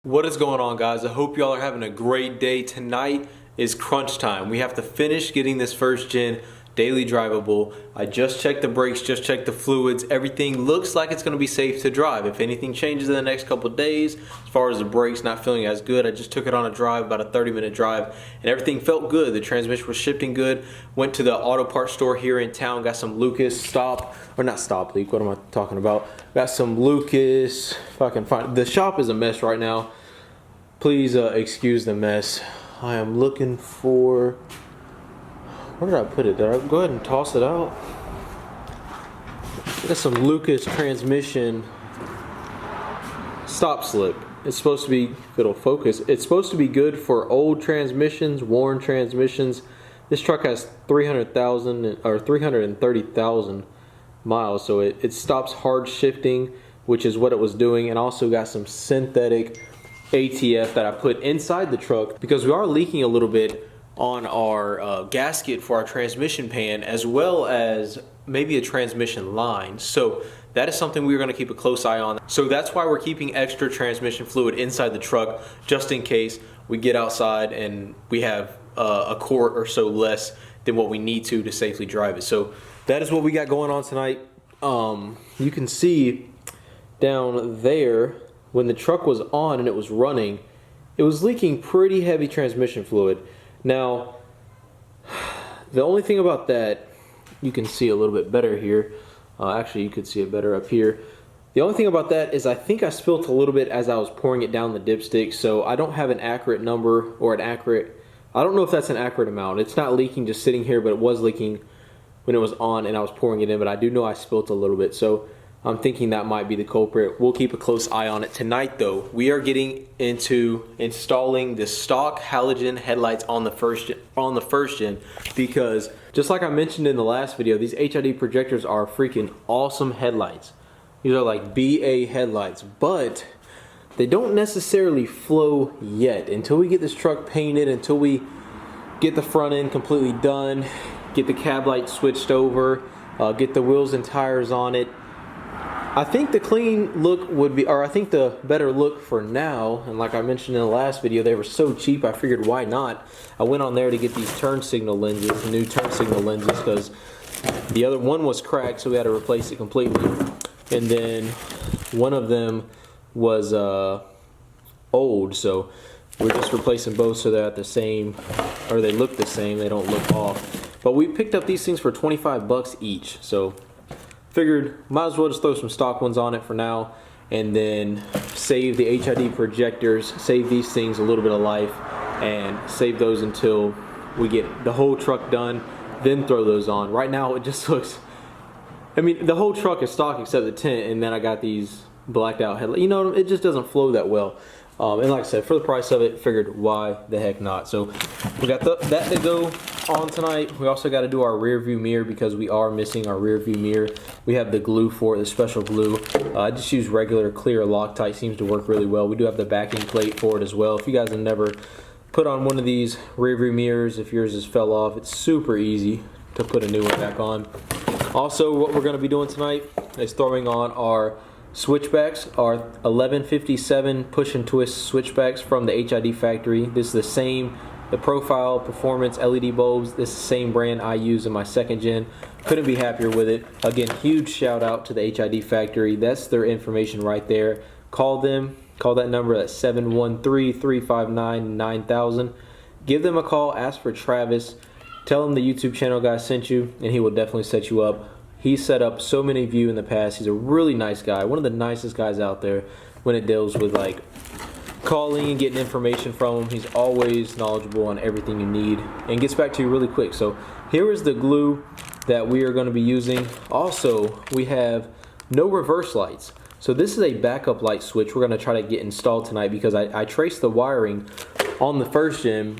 What is going on, guys? I hope y'all are having a great day. Tonight is crunch time. We have to finish getting this first gen daily drivable. I just checked the brakes, just checked the fluids. Everything looks like it's going to be safe to drive. If anything changes in the next couple of days, as far as the brakes not feeling as good, I just took it on a drive, about a 30-minute drive, and everything felt good. The transmission was shifting good. Went to the auto parts store here in town, got some Lucas stop, or not stop leak, what am I talking about? Got some Lucas, if I can find, the shop is a mess right now. Please excuse the mess. I am looking for, where did I put it? Did I go ahead and toss it out? Got some Lucas transmission stop slip. It's supposed to be, if it'll focus, it's supposed to be good for old transmissions, worn transmissions. This truck has 300,000 or 330,000 miles, so it stops hard shifting, which is what it was doing, and also got some synthetic ATF that I put inside the truck because we are leaking a little bit on our gasket for our transmission pan, as well as maybe a transmission line. So that is something we're going to keep a close eye on. So that's why we're keeping extra transmission fluid inside the truck, just in case we get outside and we have a quart or so less than what we need to safely drive it. So that is what we got going on tonight. You can see down there, when the truck was on and it was running, it was leaking pretty heavy transmission fluid. Now, the only thing about that, you can see a little bit better here. Actually, you could see it better up here. The only thing about that is I think I spilt a little bit as I was pouring it down the dipstick, so I don't have an accurate number or I don't know if that's an accurate amount. It's not leaking just sitting here, but it was leaking when it was on and I was pouring it in, but I do know I spilt a little bit. So I'm thinking that might be the culprit. We'll keep a close eye on it. Tonight though, we are getting into installing the stock halogen headlights on the first gen, because just like I mentioned in the last video, these HID projectors are freaking awesome headlights. These are like BA headlights, but they don't necessarily flow yet. Until we get this truck painted, until we get the front end completely done, get the cab light switched over, get the wheels and tires on it, I think the clean look would be, or I think the better look for now, and like I mentioned in the last video, they were so cheap, I figured why not. I went on there to get these turn signal lenses, new turn signal lenses, because the other one was cracked, so we had to replace it completely. And then one of them was old, so we're just replacing both so they're at the same, or they look the same, they don't look off. But we picked up these things for 25 bucks each, so figured might as well just throw some stock ones on it for now, and then save the HID projectors, save these things a little bit of life, and save those until we get the whole truck done, then throw those on. Right now it just looks, I mean, the whole truck is stock except the tent, and then I got these blacked out headlights. You know, it just doesn't flow that well. And like I said, for the price of it, figured why the heck not. So we got that to go on tonight. We also got to do our rear view mirror because we are missing our rear view mirror. We have the glue for it, the special glue. I just use regular clear Loctite, seems to work really well. We do have the backing plate for it as well. If you guys have never put on one of these rear view mirrors, if yours just fell off, it's super easy to put a new one back on. Also, what we're going to be doing tonight is throwing on our switchbacks, our 1157 push and twist switchbacks from the HID factory. This is the same, the profile performance LED bulbs. This is the same brand I use in my second gen. Couldn't be happier with it. Again, huge shout out to the HID factory. That's their information right there. Call them, call that number at 713-359-9000. Give them a call, ask for Travis. Tell him the YouTube channel guy sent you, and he will definitely set you up. He's set up so many of you in the past. He's a really nice guy, one of the nicest guys out there when it deals with like calling and getting information from him. He's always knowledgeable on everything you need and gets back to you really quick. So here is the glue that we are going to be using. Also, we have no reverse lights. So this is a backup light switch we're going to try to get installed tonight because I traced the wiring on the first gen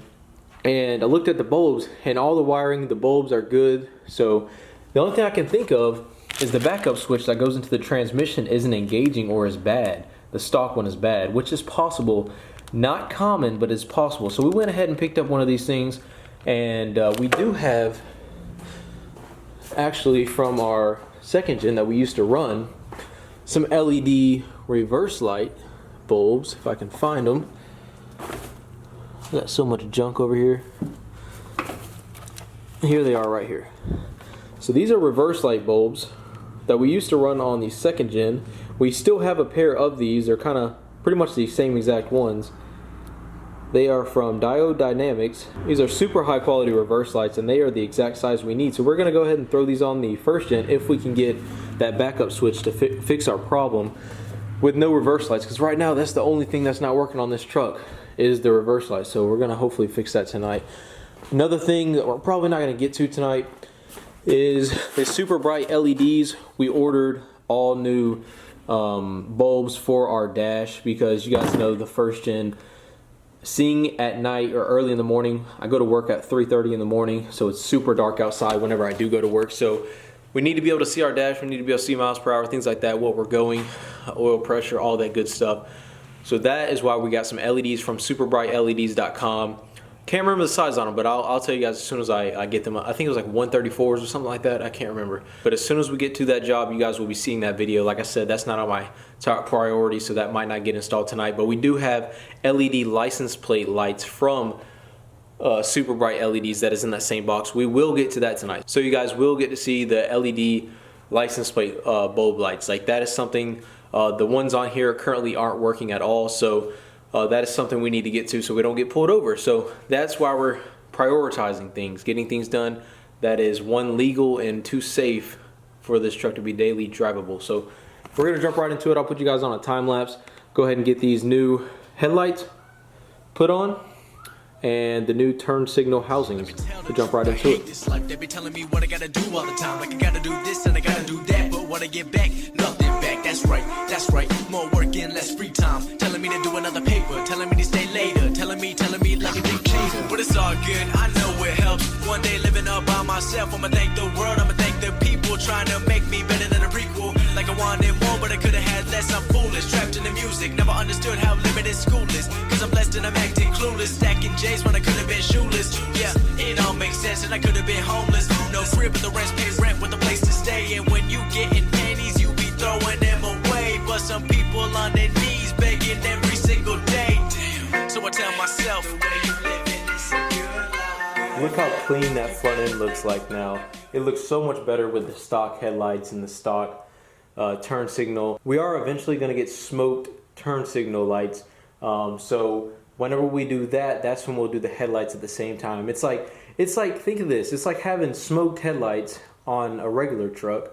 and I looked at the bulbs, and all the wiring, the bulbs are good. So the only thing I can think of is the backup switch that goes into the transmission isn't engaging or is bad. The stock one is bad, which is possible. Not common, but it's possible. So we went ahead and picked up one of these things, and we do have, actually from our second gen that we used to run, some LED reverse light bulbs, if I can find them. I got so much junk over here. Here they are right here. So these are reverse light bulbs that we used to run on the 2nd gen. We still have a pair of these. They're kind of pretty much the same exact ones. They are from Diode Dynamics. These are super high quality reverse lights, and they are the exact size we need. So we're gonna go ahead and throw these on the 1st gen if we can get that backup switch to fix our problem with no reverse lights. Because right now that's the only thing that's not working on this truck is the reverse lights. So we're gonna hopefully fix that tonight. Another thing that we're probably not gonna get to tonight is the super bright LEDs. We ordered all new bulbs for our dash because you guys know the 1st gen, seeing at night or early in the morning. I go to work at 3:30 in the morning, so it's super dark outside whenever I do go to work. So we need to be able to see our dash, we need to be able to see miles per hour, things like that, what we're going, oil pressure, all that good stuff. So that is why we got some LEDs from superbrightleds.com. Can't remember the size on them, but I'll tell you guys as soon as I get them. I think it was like 134s or something like that. I can't remember. But as soon as we get to that job, you guys will be seeing that video. Like I said, that's not on my top priority, so that might not get installed tonight. But we do have LED license plate lights from Super Bright LEDs that is in that same box. We will get to that tonight. So you guys will get to see the LED license plate bulb lights. Like that is something, the ones on here currently aren't working at all. So that is something we need to get to so we don't get pulled over. So that's why we're prioritizing things, getting things done that is 1, legal, and 2, safe for this truck to be daily drivable. So we're gonna jump right into it. I'll put you guys on a time lapse. Go ahead and get these new headlights put on and the new turn signal housings to jump right into it. This life, they be telling me what I gotta do all the time. Like I gotta do this and I gotta do that, but when I get back, nothing back. That's right, more work and less free time. Telling me to do another paper, telling me to stay later, telling me like a dictator. But it's all good, I know it helps. One day living all by myself, I'ma thank the world, I'ma thank the people trying to make me better than a prequel. Like I wanted more, but I could've had less. I'm foolish, trapped in the music, never understood how limited school is. Cause I'm blessed and I'm acting clueless, stacking J's when I could've been shoeless. Yeah, it all makes sense and I could've been homeless. No crib, but the rest pays rent with a place to stay. And when you getting pennies, you be throwing them away. But some people on their knees begging every single day. Damn. So I tell myself, the way you living is a good life. Look how clean that front end looks like now. It looks so much better with the stock headlights and the stock turn signal. We are eventually going to get smoked turn signal lights. So whenever we do that, that's when we'll do the headlights at the same time. It's like think of this. It's like having smoked headlights on a regular truck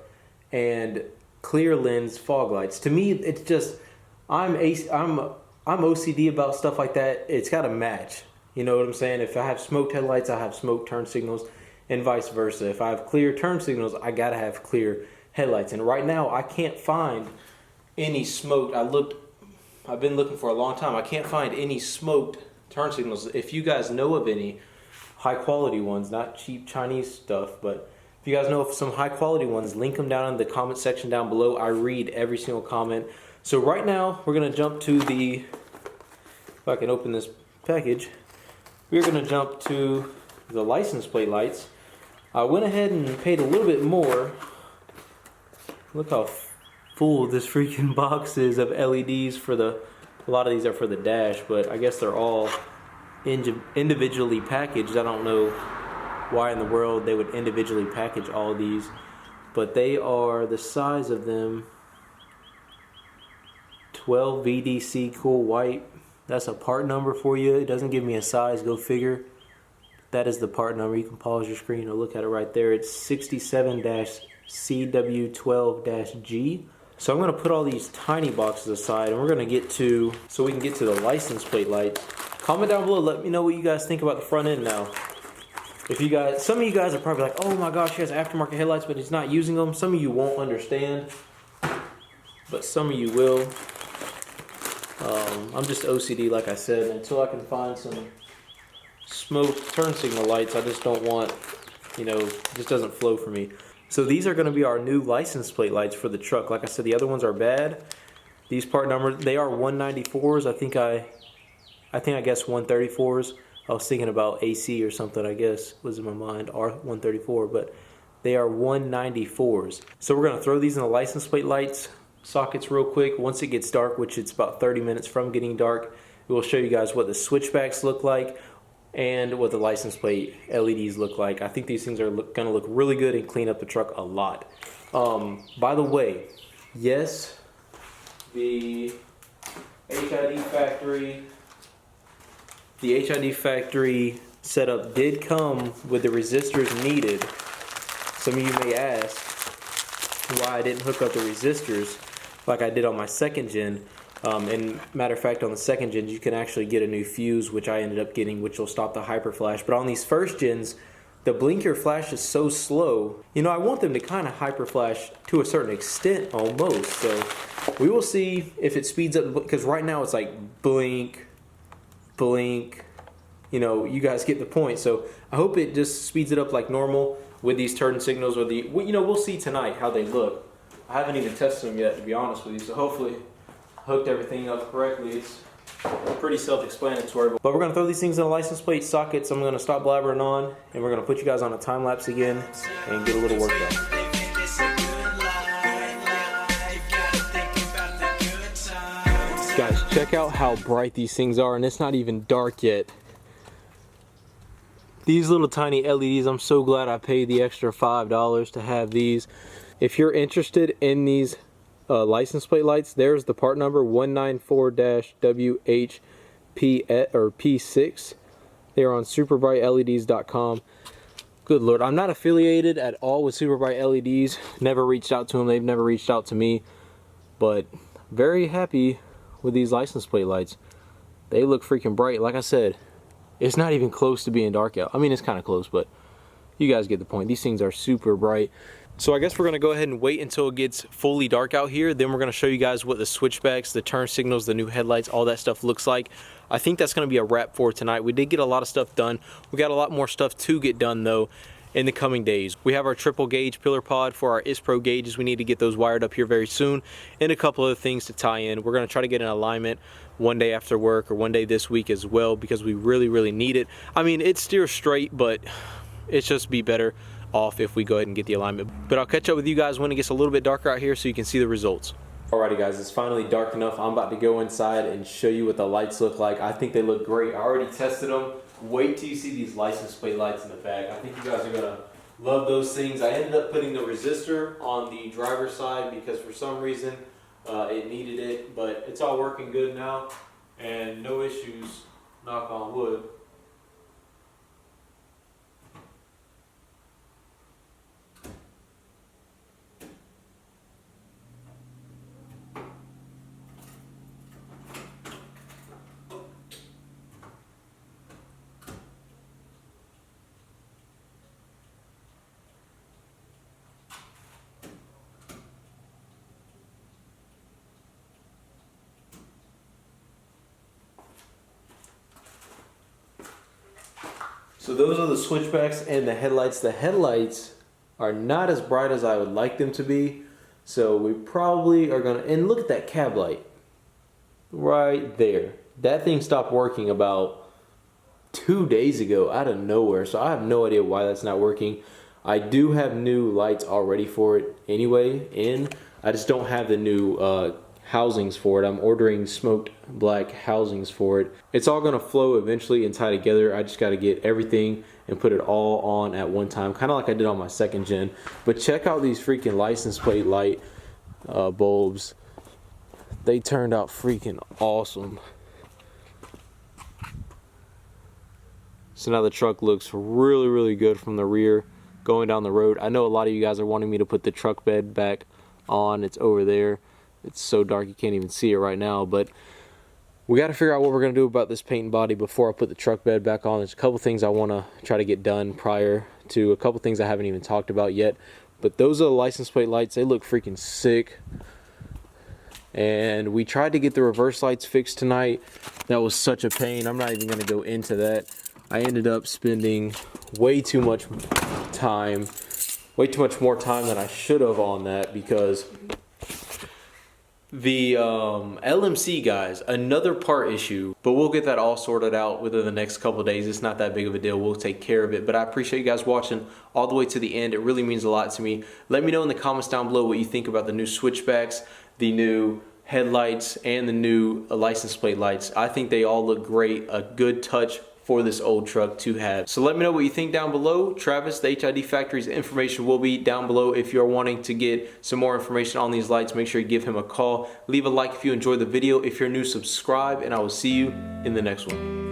and clear lens fog lights. To me, it's just I'm OCD about stuff like that. It's got to match. You know what I'm saying? If I have smoked headlights, I have smoked turn signals, and vice versa. If I have clear turn signals, I gotta have clear headlights. And right now, I can't find any smoked. I've been looking for a long time. I can't find any smoked turn signals. If you guys know of any high quality ones, not cheap Chinese stuff, but if you guys know of some high quality ones, link them down in the comment section down below. I read every single comment. So right now, we're gonna jump to the, if I can open this package, we're gonna jump to the license plate lights. I went ahead and paid a little bit more. Look how full this freaking box is of LEDs for a lot of these are for the dash, but I guess they're all individually packaged. I don't know why in the world they would individually package all of these, but they are the size of them 12 VDC cool white. That's a part number for you. It doesn't give me a size, go figure. That is the part number. You can pause your screen or look at it right there. It's 67-CW12-G. So I'm going to put all these tiny boxes aside and we're going to get to, so we can get to the license plate lights. Comment down below, let me know what you guys think about the front end now. If you guys, some of you guys are probably like, oh my gosh, he has aftermarket headlights, but he's not using them. Some of you won't understand, but some of you will. I'm just OCD, like I said, until I can find some smoke turn signal lights. I just don't want, it just doesn't flow for me. So these are going to be our new license plate lights for the truck. Like I said, the other ones are bad. These part numbers, they are 194s. I guess 134s. I was thinking about AC or something, I guess, was in my mind, R134, but they are 194s. So we're going to throw these in the license plate lights sockets real quick. Once it gets dark, which it's about 30 minutes from getting dark, we will show you guys what the switchbacks look like and what the license plate LEDs look like. I think these things are gonna look really good and clean up the truck a lot. By the way, yes, the HID factory setup did come with the resistors needed. Some of you may ask why I didn't hook up the resistors like I did on my second gen. And matter of fact, on the second gen, you can actually get a new fuse, which I ended up getting, which will stop the hyper flash. But on these first gens, the blinker flash is so slow. You know, I want them to kind of hyper flash to a certain extent almost. So we will see if it speeds up, because right now it's like blink, blink. You know, you guys get the point. So I hope it just speeds it up like normal with these turn signals, or the, you know, we'll see tonight how they look. I haven't even tested them yet, to be honest with you. So hopefully hooked everything up correctly. It's pretty self-explanatory. But we're gonna throw these things in the license plate sockets. I'm gonna stop blabbering on, and we're gonna put you guys on a time lapse again and get a little work done. Guys, check out how bright these things are, and it's not even dark yet. These little tiny LEDs, I'm so glad I paid the extra $5 to have these. If you're interested in these license plate lights, there's the part number 194-WHP6. They're on superbrightleds.com. Good Lord, I'm not affiliated at all with Superbright LEDs. Never reached out to them, they've never reached out to me. But very happy with these license plate lights. They look freaking bright. Like I said, it's not even close to being dark out. I mean, it's kind of close, but you guys get the point. These things are super bright. So I guess we're gonna go ahead and wait until it gets fully dark out here. Then we're gonna show you guys what the switchbacks, the turn signals, the new headlights, all that stuff looks like. I think that's gonna be a wrap for tonight. We did get a lot of stuff done. We got a lot more stuff to get done though in the coming days. We have our triple gauge pillar pod for our ISPRO gauges. We need to get those wired up here very soon, and a couple other things to tie in. We're gonna try to get an alignment one day after work or one day this week as well, because we really need it. I mean, it steers straight, but it's just be better off if we go ahead and get the alignment. But I'll catch up with you guys when it gets a little bit darker out here so you can see the results. Alrighty guys, it's finally dark enough. I'm about to go inside and show you what the lights look like. I think they look great. I already tested them. Wait till you see these license plate lights in the back. I think you guys are gonna love those things. I ended up putting the resistor on the driver's side because for some reason it needed it, but it's all working good now and no issues, knock on wood. So those are the switchbacks and the headlights. The headlights are not as bright as I would like them to be. So we probably are gonna, and look at that cab light right there. That thing stopped working about 2 days ago out of nowhere. So I have no idea why that's not working. I do have new lights already for it anyway, I just don't have the new housings for it. I'm ordering smoked black housings for it. It's all gonna flow eventually and tie together. I just gotta get everything and put it all on at one time, kind of like I did on my second gen. But check out these freaking license plate light bulbs. They turned out freaking awesome. So now the truck looks really good from the rear going down the road. I know a lot of you guys are wanting me to put the truck bed back on. It's over there. It's so dark you can't even see it right now, but we got to figure out what we're going to do about this paint and body before I put the truck bed back on. There's a couple things I want to try to get done prior to a couple things I haven't even talked about yet. But those are the license plate lights. They look freaking sick. And we tried to get the reverse lights fixed tonight. That was such a pain. I'm not even going to go into that. I ended up spending way too much more time than I should have on that, because the LMC guys, another part issue, but we'll get that all sorted out within the next couple of days. It's not that big of a deal. We'll take care of it. But I appreciate you guys watching all the way to the end. It really means a lot to me. Let me know in the comments down below what you think about the new switchbacks, the new headlights and the new license plate lights. I think they all look great, a good touch for this old truck to have. So let me know what you think down below. Travis, the HID Factory's information will be down below. If you're wanting to get some more information on these lights, make sure you give him a call. Leave a like if you enjoyed the video. If you're new, subscribe, and I will see you in the next one.